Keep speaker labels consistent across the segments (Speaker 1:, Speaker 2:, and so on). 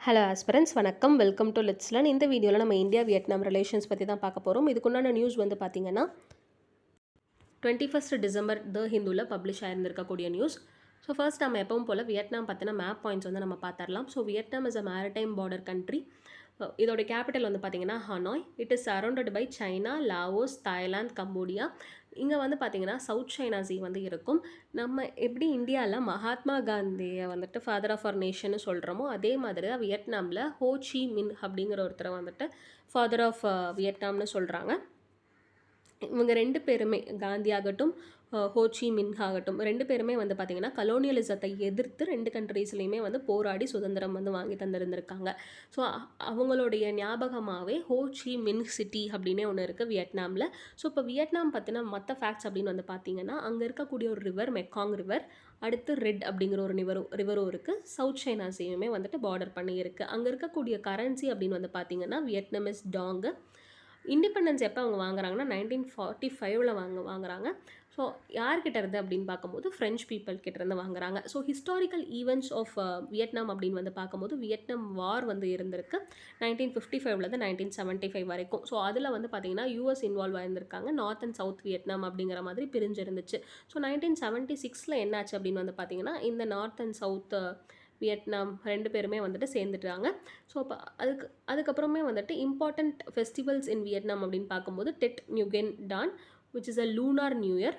Speaker 1: Hello aspirants வணக்கம், welcome to let's learn. இந்த வீடியோவில் நம்ம இந்தியா வியட்நாம் ரிலேஷன்ஸ் பற்றி தான் பார்க்க போகிறோம். இதுக்குண்டான நியூஸ் வந்து பார்த்திங்கன்னா 21 டிசம்பர் த ஹிந்துவில் பப்ளிஷ் ஆயிருந்திருக்கக்கூடிய நியூஸ். ஸோ ஃபர்ஸ்ட் நம்ம எப்பவும் போல் வியட்நாம் பற்றின மேப் பாயிண்ட்ஸ் வந்து நம்ம பார்த்துடலாம். So Vietnam is a maritime border country. இதோட கேபிட்டல் வந்து பார்த்திங்கன்னா Hanoi. It is surrounded by China, Laos, Thailand, Cambodia. இங்கே வந்து பார்த்திங்கன்னா சவுத் சைனா சீ வந்து இருக்கும். நம்ம எப்படி இந்தியாவில் மகாத்மா காந்தியை வந்துட்டு ஃபாதர் ஆஃப் அவர் நேஷன்னு சொல்கிறோமோ அதே மாதிரி தான் வியட்நாமில் ஹோ சி மின் அப்படிங்கிற ஒருத்தரை வந்துட்டு ஃபாதர் ஆஃப் வியட்நாம்னு சொல்கிறாங்க. இவங்க ரெண்டு பேருமே காந்தி ஆகட்டும் ஹோ சி மின் ஆகட்டும் ரெண்டு பேருமே வந்து பார்த்திங்கன்னா கலோனியலிசத்தை எதிர்த்து ரெண்டு கண்ட்ரீஸ்லையுமே வந்து போராடி சுதந்திரம் வந்து வாங்கி தந்திருந்திருக்காங்க. ஸோ அவங்களுடைய ஞாபகமாகவே ஹோ சி மின் சிட்டி அப்படின்னே ஒன்று இருக்குது வியட்நாமில். ஸோ இப்போ வியட்நாம் பற்றின மற்ற ஃபேக்ட்ஸ் அப்படின்னு வந்து பார்த்திங்கன்னா அங்கே இருக்கக்கூடிய ஒரு ரிவர் மெக்காங் ரிவர், அடுத்து ரெட் அப்படிங்கிற ஒரு ரிவரும் இருக்குது. சவுத் சைனா சீயுமே வந்துட்டு பார்டர் பண்ணி இருக்குது. அங்கே இருக்கக்கூடிய கரன்சி அப்படின்னு வந்து பார்த்திங்கன்னா வியட்நாமிஸ் டாங்கு. இண்டிபெண்டன்ஸ் எப்போ அவங்க வாங்குறாங்கன்னா 1945 வாங்குறாங்க. ஸோ யார்கிட்ட இருந்து அப்படின்னு பார்க்கும்போது ஃப்ரெஞ்ச் பீப்புள் கிட்டேருந்து வாங்குறாங்க. So historical events of Vietnam அப்படின்னு வந்து பார்க்கும்போது வியட்நாம் வார் வந்து இருந்திருக்கு 1955 1975 வரைக்கும். ஸோ அதில் வந்து பார்த்திங்கன்னா யூஎஸ் இன்வால்வ் ஆயிருந்திருக்காங்க. நார்த் அண்ட் சவுத் வியட்நாம் அப்படிங்கிற மாதிரி பிரிஞ்சு இருந்துச்சு. ஸோ 1976 என்னாச்சு அப்படின்னு வந்து பார்த்திங்கன்னா இந்த நார்த் அண்ட் சவுத் வியட்நாம் ரெண்டு பேருமே வந்துட்டு சேர்ந்துட்டாங்க. ஸோ அப்போ அதுக்கப்புறமே வந்துட்டு இம்பார்ட்டண்ட் ஃபெஸ்டிவல்ஸ் இன் வியட்நாம் அப்படின்னு பார்க்கும்போது Tet Nguyen Dan which is a lunar new year,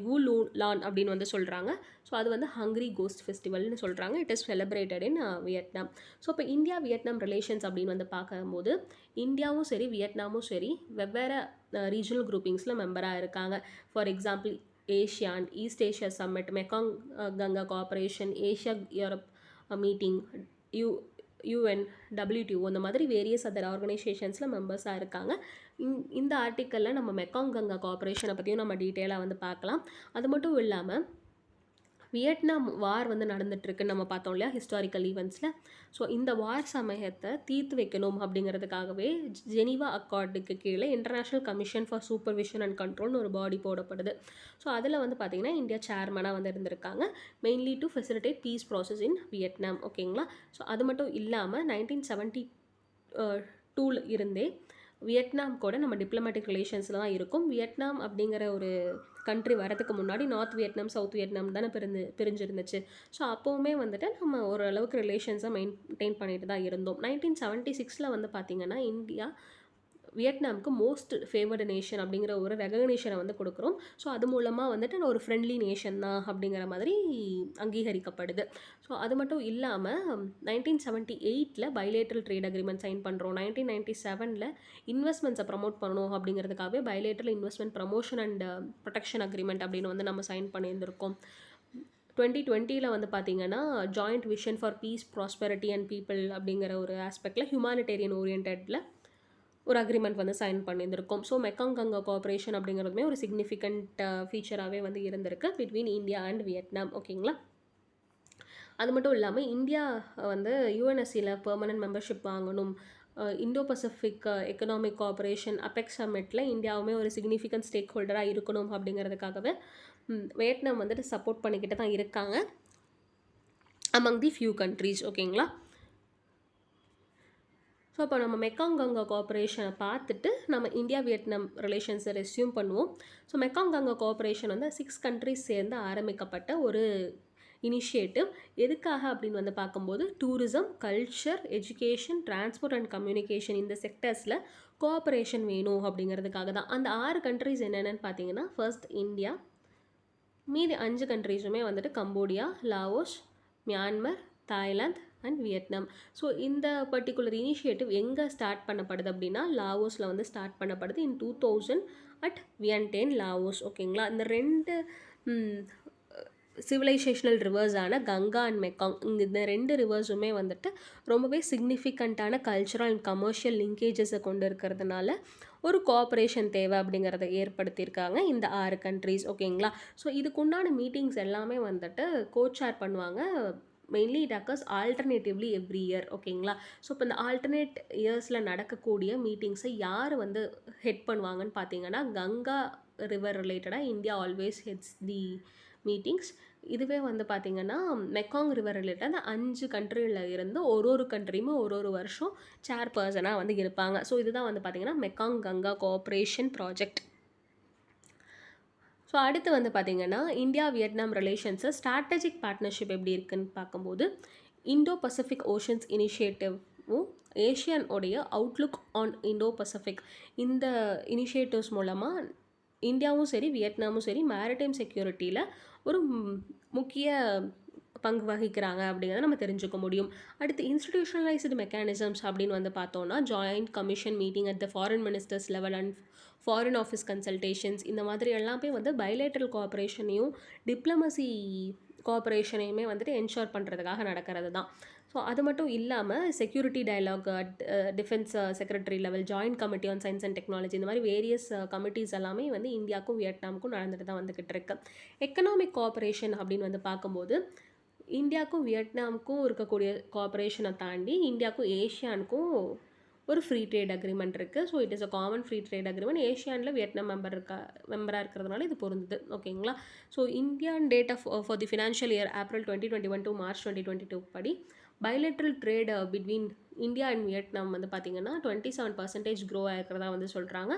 Speaker 1: Vu Lu Lan அப்படின்னு வந்து சொல்கிறாங்க. ஸோ அது வந்து ஹங்க்ரி கோஸ்ட் ஃபெஸ்டிவல்னு சொல்கிறாங்க. It is celebrated in Vietnam. So இப்போ இந்தியா வியட்நாம் ரிலேஷன்ஸ் அப்படின்னு வந்து பார்க்கும்போது இந்தியாவும் சரி வியட்நாமும் சரி வெவ்வேறு ரீஜனல் குரூப்பிங்ஸில் மெம்பராக இருக்காங்க. For example ASEAN, East Asia summit, Mekong Ganga cooperation, Asia Europe meeting, UN, WTO இந்த மாதிரி வேரியஸ் அதர் ஆர்கனைசேஷன்ஸில் மெம்பர்ஸாக இருக்காங்க. இந்த ஆர்டிக்கலில் நம்ம மெக்காங் கங்கா கோஆப்ரேஷனை பற்றியும் நம்ம டீட்டெயிலாக வந்து பார்க்கலாம். அது மட்டும் இல்லாமல் வியட்நாம் வார் வந்து நடந்துகிட்ருக்குன்னு நம்ம பார்த்தோம் இல்லையா ஹிஸ்டாரிக்கல் ஈவெண்ட்ஸில். ஸோ இந்த வார் சமயத்தை தீர்த்து வைக்கணும் அப்படிங்கிறதுக்காகவே ஜெனீவா அக்கார்டுக்கு கீழே international commission for supervision and கண்ட்ரோல்னு ஒரு பாடி போடப்படுது. ஸோ அதில் வந்து பார்த்திங்கன்னா இந்தியா சேர்மனாக வந்து இருந்திருக்காங்க, mainly to facilitate peace process in Vietnam. ஓகேங்களா. ஸோ அது மட்டும் இல்லாமல் 1972 இருந்தே வியட்நாம் கூட நம்ம டிப்ளமேட்டிக் ரிலேஷன்ஸில் தான் இருக்கும். வியட்நாம் அப்படிங்கிற ஒரு கண்ட்ரி வரதுக்கு முன்னாடி நார்த் வியட்நாம் சவுத் வியட்நாம் தானே பிரிஞ்சிருந்துச்சு. ஸோ அப்போவுமே வந்துட்டு நம்ம ஓரளவுக்கு ரிலேஷன்ஸை மெயின்டைன் பண்ணிட்டு தான் இருந்தோம். 1976 வந்து பார்த்திங்கன்னா இந்தியா வியட்நாமுக்கு மோஸ்ட் ஃபேவர்டு நேஷன் அப்படிங்கிற ஒரு ரெகக்னேஷனை வந்து கொடுக்குறோம். ஸோ அது மூலமாக வந்துட்டு ஒரு ஃப்ரெண்ட்லி நேஷன் தான் அப்படிங்கிற மாதிரி அங்கீகரிக்கப்படுது. ஸோ அது மட்டும் இல்லாமல் 1978 பைலேட்ரல் ட்ரேட் அக்ரிமெண்ட் சைன் பண்ணுறோம். 1997 இன்வெஸ்ட்மெண்ட்ஸை ப்ரமோட் பண்ணணும் அப்படிங்கிறதுக்காகவே bilateral investment promotion and protection agreement அப்படின்னு வந்து நம்ம சைன் பண்ணியிருந்திருக்கோம். 2020 வந்து பார்த்திங்கன்னா joint vision for peace, prosperity and people அப்படிங்கிற ஒரு ஆஸ்பெக்டில் ஹியூமானிட்டேரியன் ஓரியன்டில் ஒரு அக்ரிமெண்ட் வந்து சைன் பண்ணியிருந்திருக்கும். ஸோ மெக்காங் கங்கா கோஆப்ரேஷன் அப்படிங்கிறதுமே ஒரு சிக்னிஃபிகண்ட் ஃபீச்சராகவே வந்து இருந்திருக்கு பிட்வீன் இந்தியா அண்ட் வியட்நாம். ஓகேங்களா. அது மட்டும் இல்லாமல் இந்தியா வந்து யூஎன்எஸ்சியில் பெர்மனன்ட் மெம்பர்ஷிப் வாங்கணும். Indo Pacific economic cooperation apex summit இந்தியாவுமே ஒரு சிக்னிஃபிகண்ட் ஸ்டேக் ஹோல்டராக இருக்கணும் அப்படிங்கிறதுக்காகவே வியட்நாம் வந்துட்டு சப்போர்ட் பண்ணிக்கிட்டு தான் இருக்காங்க அமங் தி ஃபியூ கண்ட்ரீஸ். ஓகேங்களா. ஸோ அப்போ நம்ம மெக்காங் கங்கா கோஆப்ரேஷனை பார்த்துட்டு நம்ம இந்தியா வியட்நாம் ரிலேஷன்ஸை ரெஸ்யூம் பண்ணுவோம். ஸோ மெக்காங் கங்கா கோஆப்ரேஷன் வந்து 6 கண்ட்ரிஸ் சேர்ந்து ஆரம்பிக்கப்பட்ட ஒரு இனிஷியேட்டிவ். எதுக்காக அப்படின்னு வந்து பார்க்கும்போது tourism, culture, education, transport and communication இந்த செக்டர்ஸில் கோஆப்ரேஷன் வேணும் அப்படிங்கிறதுக்காக தான். அந்த 6 கண்ட்ரிஸ் என்னென்னு பார்த்தீங்கன்னா ஃபர்ஸ்ட் இந்தியா, மீதி 5 கண்ட்ரிஸுமே வந்துட்டு Cambodia, Laos, Myanmar, Thailand and Vietnam. So இந்த பர்டிகுலர் இனிஷியேட்டிவ் எங்கே ஸ்டார்ட் பண்ணப்படுது அப்படின்னா லாவோஸில் வந்து ஸ்டார்ட் பண்ணப்படுது இன் 2000 அட் வியன்டேன், லாவோஸ். ஓகேங்களா. இந்த ரெண்டு சிவிலைசேஷனல் ரிவர்ஸான கங்கா அண்ட் மெக்காங் இந்த ரெண்டு ரிவர்ஸுமே வந்துட்டு ரொம்பவே சிக்னிஃபிகண்ட்டான கல்ச்சுரல் அண்ட் கமர்ஷியல் லிங்கேஜஸை கொண்டு இருக்கிறதுனால ஒரு கோஆப்ரேஷன் தேவை அப்படிங்கிறத ஏற்படுத்தியிருக்காங்க இந்த 6 கண்ட்ரீஸ். ஓகேங்களா. ஸோ இதுக்குண்டான மீட்டிங்ஸ் எல்லாமே வந்துட்டு கோச்சேர் பண்ணுவாங்க. Mainly it occurs alternatively every year. ஓகேங்களா. ஸோ இப்போ இந்த ஆல்டர்னேட் இயர்ஸில் நடக்கக்கூடிய மீட்டிங்ஸை யார் வந்து ஹெட் பண்ணுவாங்கன்னு பார்த்தீங்கன்னா கங்கா ரிவர் ரிலேட்டடாக இந்தியா ஆல்வேஸ் ஹெட்ஸ் தி மீட்டிங்ஸ். இதுவே வந்து பார்த்திங்கன்னா மெக்காங் ரிவர் ரிலேட்டட் அந்த 5 கண்ட்ரியில் இருந்து ஒரு கண்ட்ரியுமே ஒரு வருஷம் சேர்பர்சனாக வந்து இருப்பாங்க. ஸோ இதுதான் வந்து பார்த்திங்கன்னா Mekong Ganga cooperation project. So அடுத்து வந்து பார்த்திங்கன்னா India Vietnam relations strategic partnership எப்படி இருக்குன்னு பார்க்கும்போது இண்டோ பசிபிக் ஓஷன்ஸ் இனிஷியேட்டிவும் ஏஷியன் உடைய அவுட்லுக் ஆன் இண்டோ பசிபிக் இந்த இனிஷியேட்டிவ்ஸ் மூலமாக இந்தியாவும் சரி வியட்நாமும் சரி மேரிடைம் செக்யூரிட்டியில் ஒரு முக்கிய பங்கு வகிக்கிறாங்க அப்படிங்கிறத நம்ம தெரிஞ்சுக்க முடியும். அடுத்து இன்ஸ்டிடியூஷனலைஸ்டு மெக்கானிசம்ஸ் அப்படின்னு வந்து பார்த்தோன்னா joint commission meeting at the foreign ministers level and foreign office consultations இந்த மாதிரி எல்லாமே வந்து பைலேட்ரல் கோஆப்ரேஷனையும் டிப்ளமசி கோஆப்ரேஷனையுமே வந்துட்டு என்ஷோர் பண்ணுறதுக்காக நடக்கிறது தான். ஸோ அது மட்டும் இல்லாமல் security dialogue, defence secretary level, joint committee on science and technology இந்த மாதிரி வேரியஸ் கமிட்டிஸ் எல்லாமே வந்து இந்தியாவுக்கும் வியட்நாமுக்கும் நடந்துட்டு தான் வந்துக்கிட்டு இருக்கு. எக்கனாமிக் கோஆப்ரேஷன் அப்படின்னு வந்து பார்க்கும்போது இந்தியாவுக்கும் வியட்நாமுக்கும் இருக்கக்கூடிய கோஆப்ரேஷனை தாண்டி இந்தியாவுக்கும் ஏஷியானுக்கும் ஒரு ஃப்ரீ ட்ரேட் அக்ரிமெண்ட் இருக்குது. So it is a common free trade agreement. ஏஷியானில் வியட்நாம் மெம்பராக இருக்கிறதுனால இது பொருந்தது. ஓகேங்களா. So Indian data for the financial year April 2021 to March 2022 படி bilateral trade between India and Vietnam வந்து பார்த்திங்கன்னா 27% க்ரோ ஆகிருக்கிறதா வந்து சொல்கிறாங்க.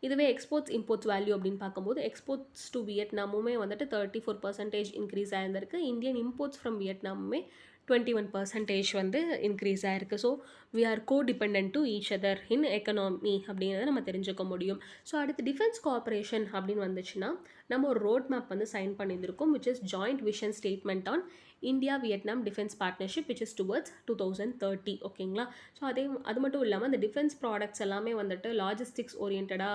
Speaker 1: இதுவே எக்ஸ்போர்ட்ஸ் இம்போர்ட்ஸ் வேல்யூ அப்படின்னு பார்க்கும்போது எக்ஸ்போர்ட்ஸ் டு வியட்நாமுமே வந்துட்டு 34% இன்க்ரீஸ் ஆகிருந்திருக்கு. இந்தியன் இம்போர்ட்ஸ் ஃப்ரம் வியட்நாமுமே 21% வந்து இன்க்ரீஸ் ஆகிருக்கு. So we are co depend to each other in economy அப்படிங்கிறத நம்ம தெரிஞ்சுக்க முடியும். ஸோ அடுத்து டிஃபென்ஸ் கோஆப்ரேஷன் அப்படின்னு வந்துச்சுன்னா நம்ம ஒரு ரோட் மேப் வந்து சைன் பண்ணியிருந்திருக்கோம் which is joint vision statement on India Vietnam defence partnership which is towards 2030. ஓகேங்களா. ஸோ அது மட்டும் இல்லாமல் அந்த டிஃபென்ஸ் ப்ராடக்ட்ஸ் எல்லாமே வந்துட்டு லாஜிஸ்டிக்ஸ் ஓரியன்டாக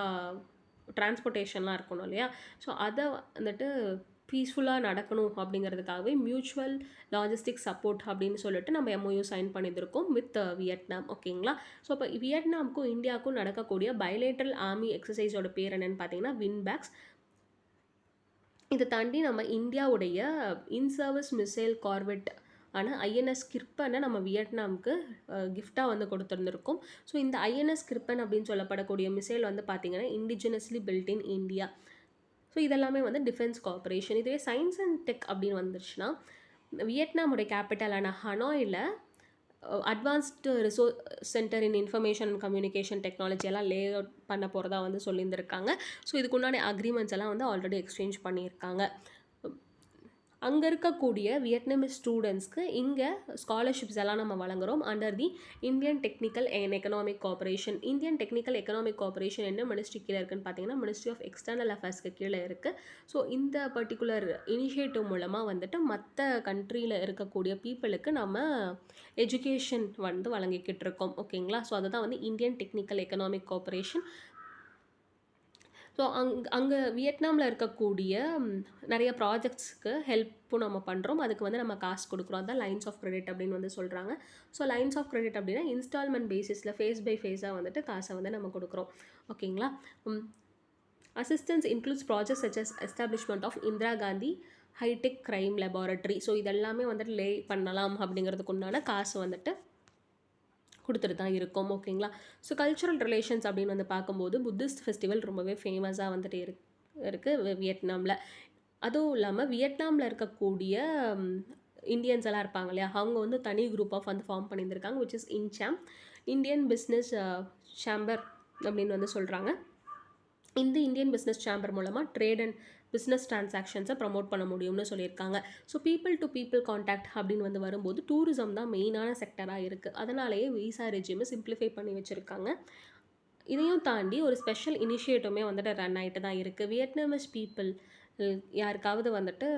Speaker 1: டிரான்ஸ்போர்ட்டேஷன்லாம் இருக்கணும் இல்லையா. ஸோ அதை வந்துட்டு பீஸ்ஃபுல்லாக நடக்கணும் அப்படிங்கிறதுக்காகவே மியூச்சுவல் லாஜிஸ்டிக் சப்போர்ட் அப்படின்னு சொல்லிட்டு நம்ம MOU சைன் பண்ணியிருக்கோம் வித் வியட்நாம். ஓகேங்களா. ஸோ இப்போ வியட்நாமுக்கும் இந்தியாவுக்கும் நடக்கக்கூடிய பைலேட்ரல் ஆர்மி எக்ஸசைஸோட பேர் என்னென்னு பார்த்தீங்கன்னா வின்பேக்ஸ். இதை தாண்டி நம்ம இந்தியாவுடைய இன்சர்வீஸ் மிசைல் கார்வெட் ஆனால் INS கிர்பனை நம்ம வியட்நாமுக்கு கிஃப்டாக வந்து கொடுத்துருந்துருக்கோம். ஸோ இந்த INS கிர்பன் அப்படின்னு சொல்லப்படக்கூடிய மிசைல் வந்து பார்த்திங்கன்னா indigenously built in India. So இதெல்லாமே வந்து டிஃபென்ஸ் கோஆப்ரேஷன். இதுவே சயின்ஸ் அண்ட் டெக் அப்படின்னு வந்துருச்சுன்னா வியட்நாமுடைய கேபிட்டலான ஹனாயில் advanced resource centre in information and communication technology எல்லாம் லே அவுட் பண்ண போகிறதா வந்து சொல்லியிருந்திருக்காங்க. ஸோ இதுக்குண்டான அக்ரிமெண்ட்ஸ் எல்லாம் வந்து ஆல்ரெடி எக்ஸ்சேஞ்ச் பண்ணியிருக்காங்க. அங்கே இருக்கக்கூடிய வியட்நாமீஸ் ஸ்டூடெண்ட்ஸ்க்கு இங்கே ஸ்காலர்ஷிப்ஸ் எல்லாம் நம்ம வழங்குகிறோம் under the Indian technical and economic cooperation. Indian technical economic cooperation என்ன மினிஸ்ட்ரி கீழே இருக்குன்னு பார்த்தீங்கன்னா மினிஸ்ட்ரி ஆஃப் எக்ஸ்டர்னல் அஃபேர்ஸ்க்கு கீழே இருக்குது. ஸோ இந்த பர்டிகுலர் இனிஷியேட்டிவ் மூலமாக வந்துட்டு மற்ற கண்ட்ரியில் இருக்கக்கூடிய பீப்புளுக்கு நம்ம எஜுகேஷன் வந்து வழங்கிக்கிட்டு இருக்கோம். ஓகேங்களா. ஸோ அதுதான் வந்து Indian technical economic cooperation. So அங்கே வியட்நாமில் இருக்கக்கூடிய நிறைய ப்ராஜெக்ட்ஸ்க்கு ஹெல்ப்பும் நம்ம பண்ணுறோம். அதுக்கு வந்து நம்ம காசு கொடுக்குறோம். அதுதான் லைன்ஸ் ஆஃப் கிரெடிட் அப்படின்னு வந்து சொல்கிறாங்க. ஸோ லைன்ஸ் ஆஃப் கிரெடிட் அப்படின்னா இன்ஸ்டால்மெண்ட் பேசிஸில் ஃபேஸ் பை ஃபேஸாக வந்துட்டு காசை வந்து நம்ம கொடுக்குறோம். ஓகேங்களா. Assistance includes projects such as establishment of Indira Gandhi hi tech crime laboratory. So இதெல்லாமே வந்துட்டு லே பண்ணலாம் அப்படிங்கிறதுக்கு உண்டான காசு வந்துட்டு கொடுத்துட்டு தான் இருக்கும். ஓகேங்களா. ஸோ கல்ச்சுரல் ரிலேஷன்ஸ் அப்படின்னு வந்து பார்க்கும்போது புத்திஸ்ட் ஃபெஸ்டிவல் ரொம்பவே ஃபேமஸாக வந்துட்டு இருக்குது வியட்நாமில். அதுவும் இல்லாமல் வியட்நாமில் இருக்கக்கூடிய இந்தியன்ஸ் எல்லாம் இருப்பாங்க இல்லையா, அவங்க வந்து தனி குரூப் ஆஃப் வந்து ஃபார்ம் பண்ணியிருந்திருக்காங்க which is INCHAM, Indian business chamber அப்படின்னு வந்து சொல்கிறாங்க. இந்த இந்தியன் பிஸ்னஸ் சேம்பர் மூலமாக ட்ரேட் அண்ட் பிஸ்னஸ் ட்ரான்சாக்ஷன்ஸை ப்ரமோட் பண்ண முடியும்னு சொல்லியிருக்காங்க. So people to people contact அப்படின்னு வந்து வரும்போது டூரிசம் தான் மெயினான செக்டராக இருக்குது. அதனாலேயே விசா ரெஜிமை சிம்பிளிஃபை பண்ணி வச்சுருக்காங்க. இதையும் தாண்டி ஒரு ஸ்பெஷல் இனிஷியேட்டிவ்மே வந்துட்டு ரன் ஆகிட்டு தான் இருக்குது. வியட்நாமீஸ் பீப்புள் யாருக்காவது வந்துட்டு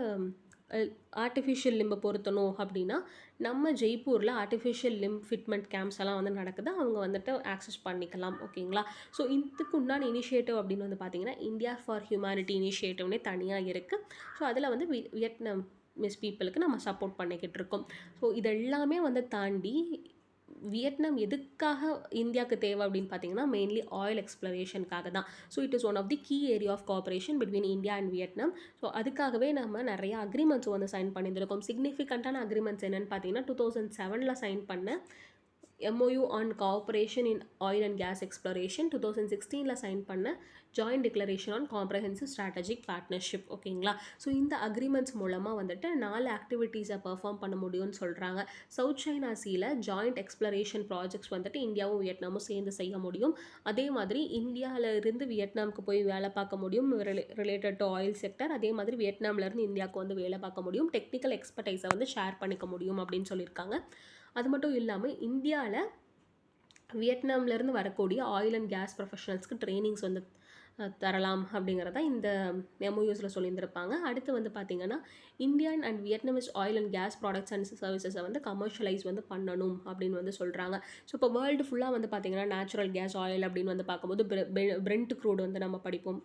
Speaker 1: ஆர்டிஃபிஷியல் லிம்பை பொருத்தணும் அப்படின்னா நம்ம ஜெய்ப்பூரில் ஆர்டிஃபிஷியல் லிம்ப் ஃபிட்மெண்ட் கேம்ப்ஸ் எல்லாம் வந்து நடக்குது. அவங்க வந்துட்டு ஆக்சஸ் பண்ணிக்கலாம். ஓகேங்களா. ஸோ இதுக்கு உண்டான இனிஷியேட்டிவ் அப்படின்னு வந்து பார்த்திங்கன்னா இந்தியா ஃபார் ஹியூமனிட்டி இனிஷியேட்டிவ்னே தனியாக இருக்குது. ஸோ அதில் வந்து வியட்நாமீஸ் பீப்புளுக்கு நம்ம சப்போர்ட் பண்ணிக்கிட்டு இருக்கோம். ஸோ இதெல்லாமே வந்து தாண்டி வியட்நாம் எதுக்காக இந்தியாவுக்கு தேவை அப்படின்னு பார்த்தீங்கன்னா மெயின்லி ஆயில் எக்ஸ்ப்ளரேஷனுக்காக தான். So it is one of the key area of cooperation between India and Vietnam. So அதுக்காகவே நம்ம நிறைய அக்ரிமெண்ட்ஸ் வந்து சைன் பண்ணியிருக்கோம். சிக்னிஃபிகண்ட்டான அக்ரிமெண்ட்ஸ் என்னென்னு பார்த்தீங்கன்னா 2007 சைன் பண்ண MOU on cooperation in oil and gas exploration 2016 sign பண்ண joint declaration on comprehensive strategic partnership. ஓகேங்களா. ஸோ இந்த அக்ரிமெண்ட்ஸ் மூலமாக வந்துட்டு 4 ஆக்டிவிட்டீஸை பெர்ஃபார்ம் பண்ண முடியும்னு சொல்கிறாங்க. சவுத் சைனா சீல ஜாயிண்ட் எக்ஸ்ப்ளரேஷன் ப்ராஜெக்ட்ஸ் வந்துட்டு இந்தியாவும் வியட்நாமும் சேர்ந்து செய்ய முடியும். அதே மாதிரி இந்தியாவிலேருந்து வியட்நாமுக்கு போய் வேலை பார்க்க முடியும் ரிலேட்டட் டு ஆயில் செக்டர். அதே மாதிரி வியட்நாம்லேருந்து இந்தியாவுக்கு வந்து வேலை பார்க்க முடியும். டெக்னிக்கல் எக்ஸ்பர்டைஸை வந்து ஷேர் பண்ணிக்க முடியும் அப்படின்னு சொல்லியிருக்காங்க. அது மட்டும் இல்லாமல் இந்தியாவில் வியட்நாம்லேருந்து வரக்கூடிய ஆயில் அண்ட் கேஸ் ப்ரொஃபஷனல்ஸ்க்கு ட்ரைனிங்ஸ் வந்து தரலாம் அப்படிங்கிறத இந்த MOUஸில் சொல்லியிருந்திருப்பாங்க. அடுத்து வந்து பார்த்திங்கன்னா Indian and Vietnamese oil and gas products and சர்வீசஸை வந்து கமர்ஷியலைஸ் வந்து பண்ணணும் அப்படின்னு வந்து சொல்கிறாங்க. ஸோ இப்போ வேர்ல்டு ஃபுல்லாக வந்து பார்த்திங்கன்னா நேச்சுரல் கேஸ் ஆயில் அப்படின்னு வந்து பார்க்கும்போது பிரெண்ட் க்ரூட் வந்து நம்ம படிப்போம்.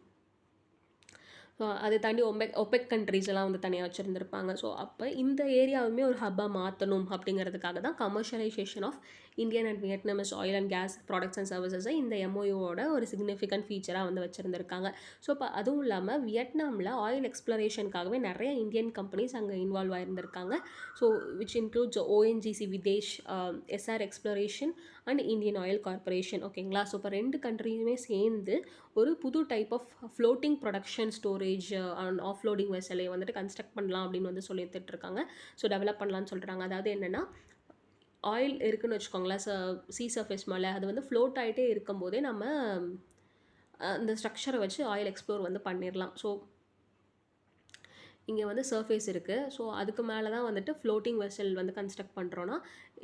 Speaker 1: ஸோ அதை தாண்டி ஒபெக் கண்ட்ரீஸ் எல்லாம் வந்து தனியாக வச்சுருந்துருப்பாங்க. ஸோ அப்போ இந்த ஏரியாவுமே ஒரு ஹப்பாக மாற்றணும் அப்படிங்கிறதுக்காக தான் commercialisation of Indian and Vietnamese oil and gas products and சர்வீசஸை இந்த MOUவோட ஒரு சிக்னிஃபிகண்ட் ஃபீச்சராக வந்து வச்சுருந்துருக்காங்க. ஸோ இப்போ அதுவும் இல்லாமல் வியட்நாமில் ஆயில் எக்ஸ்ப்ளரேஷனுக்காகவே நிறைய இந்தியன் கம்பெனிஸ் அங்கே இன்வால்வ் ஆகியிருந்திருக்காங்க. So which includes ONGC Videsh, SR exploration and Indian oil corporation. ஓகேங்களா. ஸோ இப்போ 2 கண்ட்ரியுமே சேர்ந்து ஒரு புது type of floating production storage and offloading வெசலை வந்துட்டு கன்ஸ்ட்ரக்ட் பண்ணலாம் அப்படின்னு வந்து சொல்லிட்டு இருக்காங்க. ஸோ டெவலப் பண்ணலான்னு சொல்கிறாங்க. அதாவது என்னென்னா ஆயில் இருக்குதுன்னு வச்சுக்கோங்களேன், சீ சர்ஃபேஸ் மேலே அது வந்து ஃப்ளோட் ஆகிட்டே இருக்கும்போதே நம்ம அந்த ஸ்ட்ரக்சரை வச்சு ஆயில் எக்ஸ்ப்ளோர் வந்து பண்ணிடலாம். ஸோ இங்கே வந்து சர்ஃபேஸ் இருக்குது. ஸோ அதுக்கு மேலே தான் வந்துட்டு ஃப்ளோட்டிங் வெசல் வந்து கன்ஸ்ட்ரக்ட் பண்ணுறோன்னா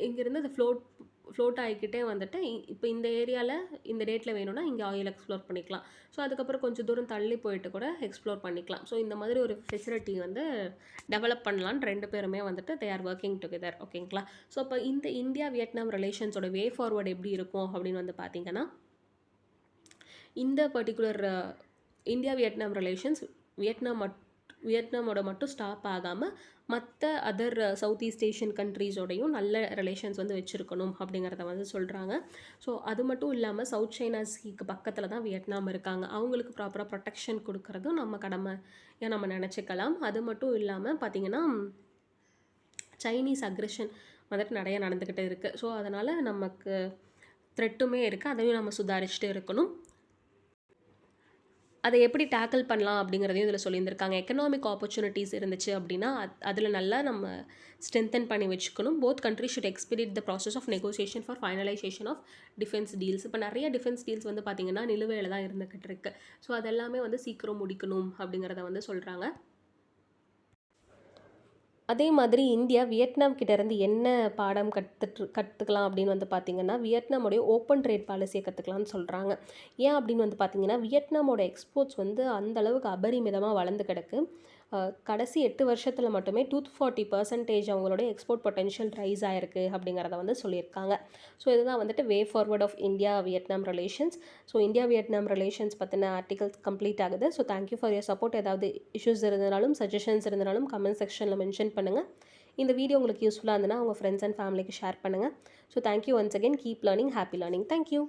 Speaker 1: இங்கேருந்து அது ஃப்ளோட் ஆகிக்கிட்டே வந்துட்டு இப்போ இந்த ஏரியாவில் இந்த டேட்டில் வேணும்னா இங்கே ஆயில் எக்ஸ்ப்ளோர் பண்ணிக்கலாம். ஸோ அதுக்கப்புறம் கொஞ்சம் தூரம் தள்ளி போயிட்டு கூட எக்ஸ்ப்ளோர் பண்ணிக்கலாம். ஸோ இந்த மாதிரி ஒரு ஃபெசிலிட்டி வந்து டெவலப் பண்ணலான்னு 2 பேருமே வந்துட்டு தே ஆர் ஒர்க்கிங் டுகெதர். ஓகேங்களா. ஸோ இப்போ இந்த இந்தியா வியட்நாம் ரிலேஷன்ஸோட வே ஃபார்வர்டு எப்படி இருக்கும் அப்படின்னு வந்து பார்த்திங்கன்னா இந்த பர்டிகுலர் இந்தியா வியட்நாம் ரிலேஷன்ஸ் வியட்நாமோட மட்டும் ஸ்டாப் ஆகாமல் மற்ற அதர் சவுத் ஈஸ்ட் ஏஷியன் கண்ட்ரீஸோடையும் நல்ல ரிலேஷன்ஸ் வந்து வச்சுருக்கணும் அப்படிங்கிறத வந்து சொல்கிறாங்க. ஸோ அது மட்டும் இல்லாமல் சவுத் சைனா சீக்கு பக்கத்தில் தான் வியட்நாம் இருக்காங்க. அவங்களுக்கு ப்ராப்பராக ப்ரொடெக்ஷன் கொடுக்கறதும் நம்ம கடமை ஏன் நம்ம நினச்சிக்கலாம். அது மட்டும் இல்லாமல் பார்த்திங்கன்னா சைனீஸ் அக்ரெஷன் வந்துட்டு நிறைய நடந்துக்கிட்டு இருக்குது. ஸோ அதனால் நமக்கு த்ரெட்டுமே இருக்குது. அதையும் நம்ம சுதாரிச்சுட்டு இருக்கணும். அதை எப்படி டேக்கிள் பண்ணலாம் அப்படிங்கிறதையும் இதில் சொல்லியிருந்திருக்காங்க. எக்கனாமிக் ஆப்பர்ச்சுனிட்டிஸ் இருந்துச்சு அப்படின்னா அதில் நல்லா நம்ம ஸ்ட்ரென்தன் பண்ணி வச்சுக்கணும். Both country should expedite the process of negotiation for finalisation of defence deals. இப்போ நிறைய டிஃபென்ஸ் டீல்ஸ் வந்து பார்த்திங்கன்னா நிலுவையில் தான் இருந்துக்கிட்டு இருக்குது. ஸோ அதெல்லாமே வந்து சீக்கிரம் முடிக்கணும் அப்படிங்கிறத வந்து சொல்கிறாங்க. அதே மாதிரி இந்தியா வியட்நாம் கிட்டேருந்து என்ன பாடம் கற்றுக்கலாம் அப்படின்னு வந்து பார்த்திங்கன்னா வியட்நாமோடைய ஓப்பன் ட்ரேட் பாலிசியை கற்றுக்கலான்னு சொல்கிறாங்க. ஏன் அப்படின்னு வந்து பார்த்திங்கன்னா வியட்நாமோட எக்ஸ்போர்ட்ஸ் வந்து அந்தளவுக்கு அபரிமிதமாக வளர்ந்து கிடக்கு. கடைசி 8 வருஷத்தில் மட்டுமே 240% அவங்களோட எக்ஸ்போர்ட் பொட்டென்ஷியல் ரைஸ் ஆகிருக்கு அப்படிங்கிறத வந்து சொல்லியிருக்காங்க. ஸோ இதுதான் வந்துட்டு way forward of India Vietnam relations. So India Vietnam relations பற்றின ஆர்டிகல்ஸ் கம்ப்ளீட் ஆகுது. So thank you for your support. ஏதாவது இஷ்யூஸ் இருந்தாலும் சஜஷன்ஸ் இருந்தாலும் கமெண்ட் செக்ஷனில் மென்ஷன் பண்ணுங்கள். இந்த வீடியோ உங்களுக்கு யூஸ்ஃபுல்லாக இருந்ததுன்னா உங்கள் ஃப்ரெண்ட்ஸ் அண்ட் ஃபேமிலிக்கு ஷேர் பண்ணுங்கள். So thank you once again. Keep learning, happy learning. Thank you.